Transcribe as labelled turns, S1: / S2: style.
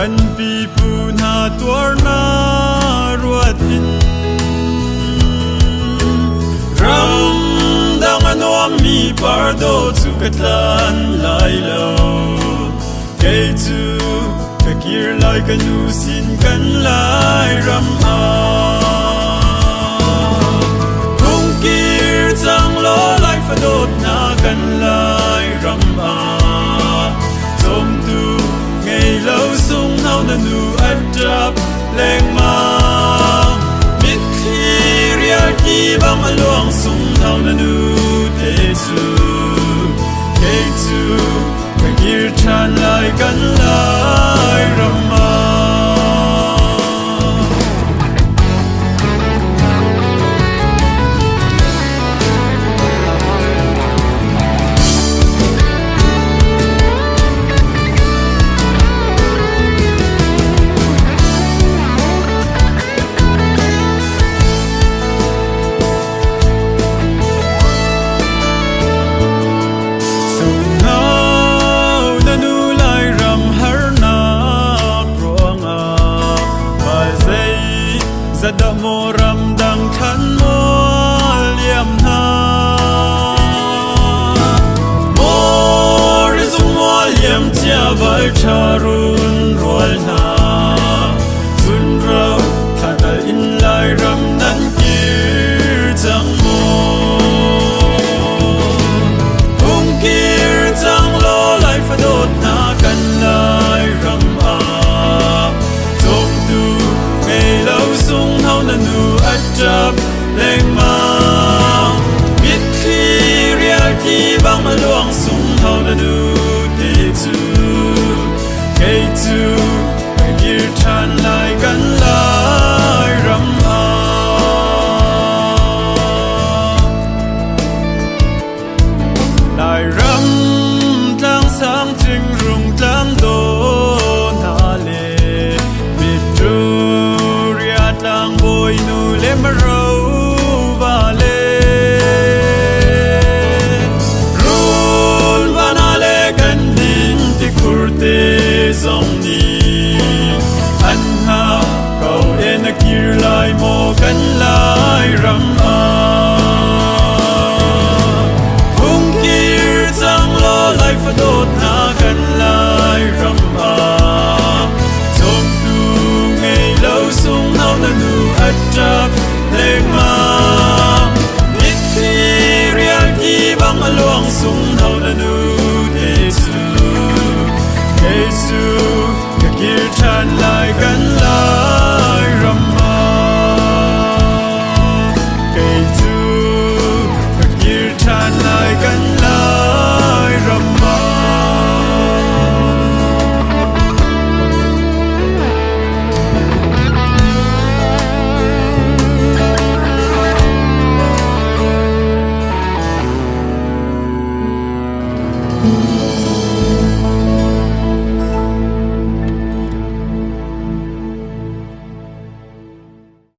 S1: กันปีปูนาตัวนารัวทินรำดังอันวมมีปาร์โดสุกัดลันไลโลเกจูกะกิรไลกันนูสินกันไลรำอาคงกิรจังโลไลฟะโดดนากันไลรำอาจมตูไงเล่าสุงเฮานันนูอัดจับแรงมามิดทีเรียกีบังอลวงสุงเฮานันนูเทซูเกจูกะกิรชันไลกันไลรำมาZada moram dang khan mo liam na Mor zum mo liam tia vai charun rol na Zun rau thadal in lai ram nan kir chang mo Kung kir chang lo lai fa dot na kan lai ram a Tom du ngay lâu sung hao na nu at chap leng ma biết khi real ki bang ma luang sung hao na nu te tu cái gir than lai kan lai ram a lai ram tlang sang ching rung tlang do na le biết tu lang boy nu le maro vale rul vanale kan din ti kurte zong ni an ha kau en kir lai mo kan lai ram a kung kir chang lo lai fa dot na kan lai ram a som tu ngay lâu sung hao na nu at chap leng ma biết khi real ki bang along sung hao na nu Jesu ka kir chan lai kan lai ram ma Jesu ka kir chan lai kan lai ram ma
S2: Mm-hmm.